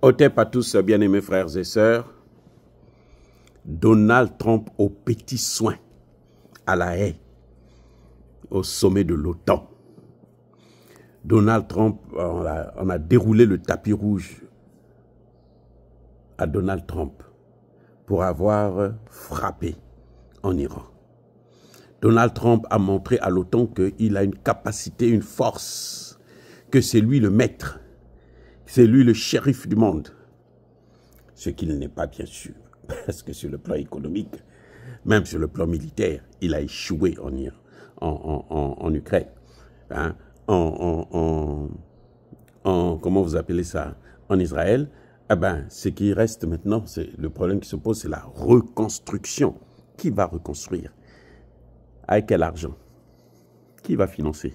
Otep à tous, bien-aimés frères et sœurs. Donald Trump aux petits soins, à La Haye, au sommet de l'OTAN. Donald Trump, on a déroulé le tapis rouge à Donald Trump pour avoir frappé en Iran. Donald Trump a montré à l'OTAN qu'il a une capacité, une force, que c'est lui le maître, c'est lui le shérif du monde. Ce qu'il n'est pas bien sûr, parce que sur le plan économique, même sur le plan militaire, il a échoué en Ukraine. Hein? Comment vous appelez ça? En Israël, eh ben, ce qui reste maintenant, le problème qui se pose, c'est la reconstruction. Qui va reconstruire? Avec quel argent? Qui va financer?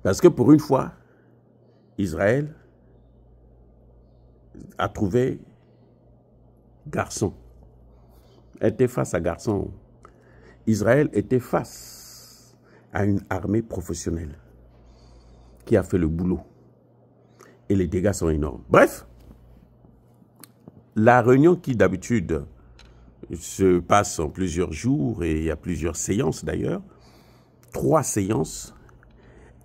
Parce que pour une fois, Israël a trouvé garçon. Était face à garçon. Israël était face à une armée professionnelle qui a fait le boulot. Et les dégâts sont énormes. Bref, la réunion qui d'habitude se passe en plusieurs jours, et il y a plusieurs séances d'ailleurs, 3 séances,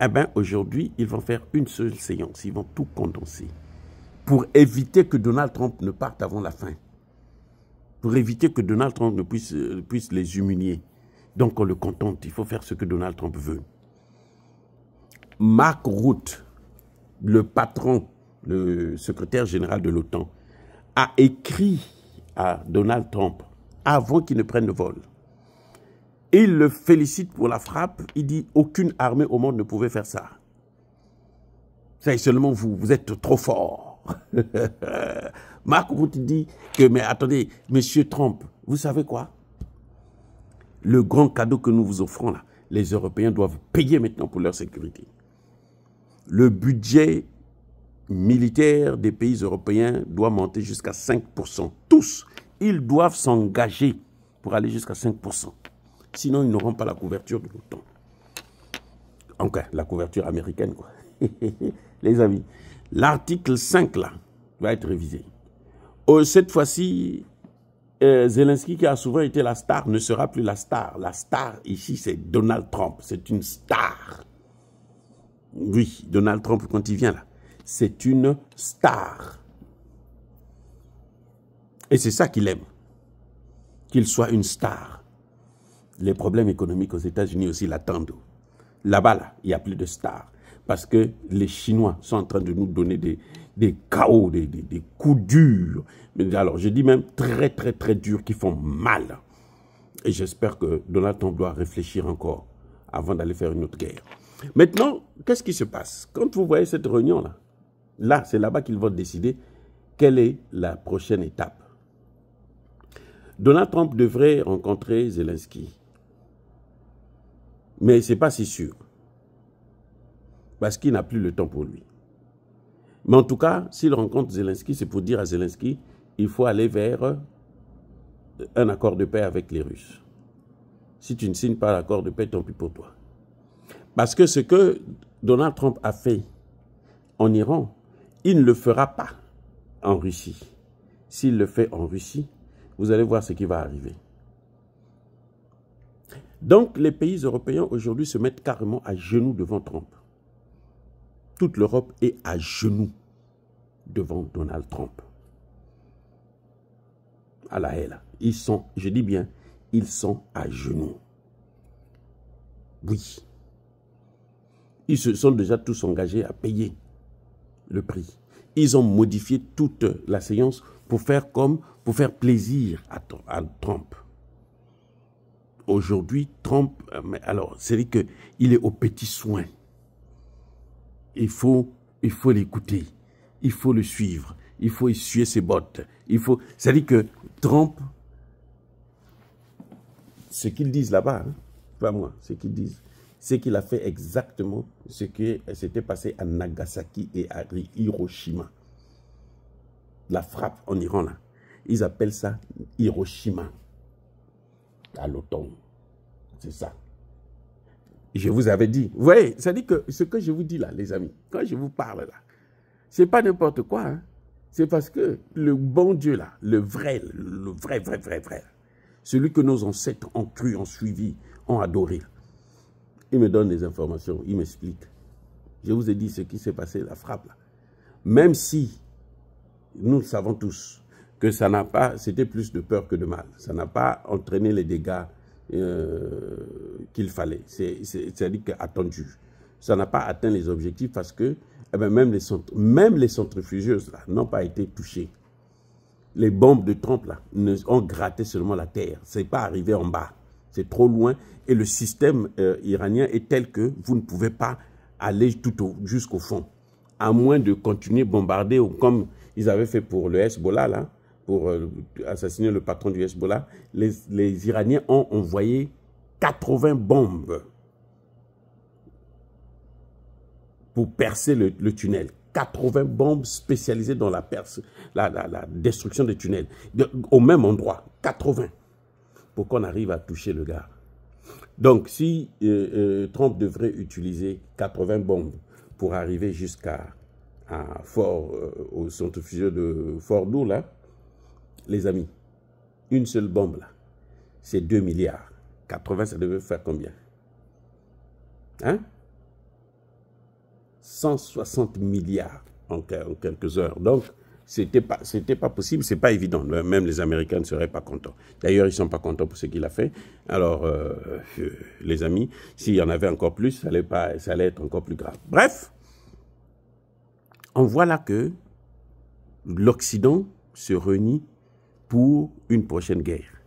eh bien aujourd'hui, ils vont faire une seule séance, ils vont tout condenser pour éviter que Donald Trump ne parte avant la fin, pour éviter que Donald Trump ne puisse les humilier. Donc on le contente, il faut faire ce que Donald Trump veut. Mark Rutte, le patron, le secrétaire général de l'OTAN, a écrit à Donald Trump avant qu'il ne prenne le vol. Il le félicite pour la frappe. Il dit aucune armée au monde ne pouvait faire ça. C'est seulement vous, vous êtes trop fort. Mark Rutte dit que, mais attendez, monsieur Trump, vous savez quoi? Le grand cadeau que nous vous offrons là, les Européens doivent payer maintenant pour leur sécurité. Le budget militaire des pays européens doit monter jusqu'à 5%. Tous, ils doivent s'engager pour aller jusqu'à 5%. Sinon, ils n'auront pas la couverture de l'OTAN. Enfin, la couverture américaine, quoi. Les amis, l'article 5, là, va être révisé. Cette fois-ci, Zelensky, qui a souvent été la star, ne sera plus la star. La star, ici, c'est Donald Trump. C'est une star. Oui, Donald Trump, quand il vient là, c'est une star. Et c'est ça qu'il aime. Qu'il soit une star. Les problèmes économiques aux États-Unis aussi l'attendent. Là-bas, là, il n'y a plus de stars. Parce que les Chinois sont en train de nous donner des chaos, des coups durs. Mais alors, je dis même très, très, très durs qui font mal. Et j'espère que Donald Trump doit réfléchir encore avant d'aller faire une autre guerre. Maintenant, qu'est-ce qui se passe? Quand vous voyez cette réunion-là, là, c'est là-bas qu'ils vont décider quelle est la prochaine étape. Donald Trump devrait rencontrer Zelensky. Mais ce n'est pas si sûr. Parce qu'il n'a plus le temps pour lui. Mais en tout cas, s'il rencontre Zelensky, c'est pour dire à Zelensky, il faut aller vers un accord de paix avec les Russes. Si tu ne signes pas l'accord de paix, tant pis pour toi. Parce que ce que Donald Trump a fait en Iran, il ne le fera pas en Russie. S'il le fait en Russie, vous allez voir ce qui va arriver. Donc, les pays européens aujourd'hui se mettent carrément à genoux devant Trump. Toute l'Europe est à genoux devant Donald Trump. À La Haye, là. Ils sont, je dis bien, ils sont à genoux. Oui. Ils se sont déjà tous engagés à payer le prix. Ils ont modifié toute la séance pour faire plaisir à Trump. Aujourd'hui, Trump, alors, c'est-à-dire qu'il est aux petits soins. Il faut l'écouter, il faut le suivre, il faut essuyer ses bottes. C'est-à-dire que Trump, ce qu'ils disent là-bas, hein, pas moi, ce qu'ils disent, c'est qu'il a fait exactement ce qui s'était passé à Nagasaki et à Hiroshima. La frappe en Iran, là, ils appellent ça Hiroshima. À l'OTAN. C'est ça. Je vous avais dit. Vous voyez, ça dit que ce que je vous dis là, les amis, quand je vous parle là, c'est pas n'importe quoi. Hein. C'est parce que le bon Dieu là, le vrai, celui que nos ancêtres ont cru, ont suivi, ont adoré, il me donne des informations, il m'explique. Je vous ai dit ce qui s'est passé, la frappe là. Même si nous le savons tous que ça n'a pas, c'était plus de peur que de mal. Ça n'a pas entraîné les dégâts qu'il fallait. C'est-à-dire qu'attendu. Ça n'a pas atteint les objectifs parce que eh bien, même les centrifugeuses n'ont pas été touchées. Les bombes de Trump là, ont gratté seulement la terre. Ce n'est pas arrivé en bas. C'est trop loin. Et le système iranien est tel que vous ne pouvez pas aller jusqu'au fond. À moins de continuer à bombarder comme ils avaient fait pour le Hezbollah, là, pour assassiner le patron du Hezbollah. Les Iraniens ont envoyé 80 bombes pour percer le tunnel. 80 bombes spécialisées dans la destruction des tunnels. Au même endroit, 80. Pour qu'on arrive à toucher le gars. Donc, si Trump devrait utiliser 80 bombes pour arriver jusqu'à au centrifuge de Fordow, là, les amis, une seule bombe, là, c'est 2 milliards. 80, ça devait faire combien? Hein? 160 milliards en quelques heures. Donc, c'était pas possible, c'est pas évident. Même les Américains ne seraient pas contents. D'ailleurs, ils ne sont pas contents pour ce qu'il a fait. Alors, les amis, s'il y en avait encore plus, ça allait être encore plus grave. Bref, on voit là que l'Occident se réunit pour une prochaine guerre.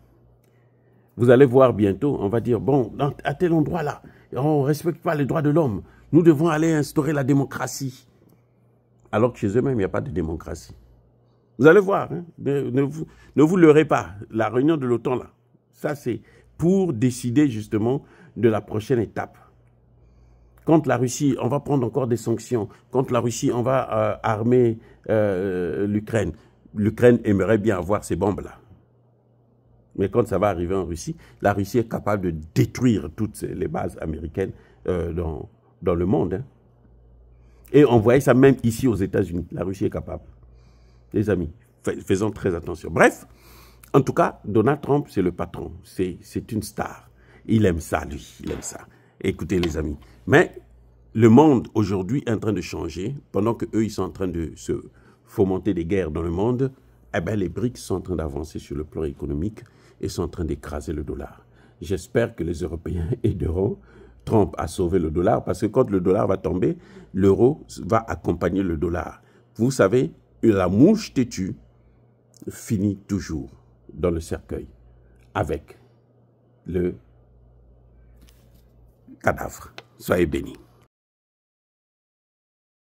Vous allez voir bientôt, on va dire, bon, à tel endroit là, on ne respecte pas les droits de l'homme. Nous devons aller instaurer la démocratie. Alors que chez eux-mêmes, il n'y a pas de démocratie. Vous allez voir, hein, ne vous leurrez pas. La réunion de l'OTAN, là, ça c'est pour décider justement de la prochaine étape. Contre la Russie, on va prendre encore des sanctions. Contre la Russie, on va armer l'Ukraine. L'Ukraine aimerait bien avoir ces bombes-là. Mais quand ça va arriver en Russie, la Russie est capable de détruire toutes les bases américaines dans le monde. Hein. Et on voyait ça même ici aux États-Unis. La Russie est capable. Les amis, faisons très attention. Bref, en tout cas, Donald Trump, c'est le patron. C'est une star. Il aime ça, lui. Il aime ça. Écoutez, les amis. Mais le monde, aujourd'hui, est en train de changer. Pendant qu'eux, ils sont en train de se fomenter des guerres dans le monde, eh bien, les BRICS sont en train d'avancer sur le plan économique et sont en train d'écraser le dollar. J'espère que les Européens aideront Trump à sauver le dollar, parce que quand le dollar va tomber, l'euro va accompagner le dollar. Vous savez, la mouche têtue finit toujours dans le cercueil avec le cadavre. Soyez bénis.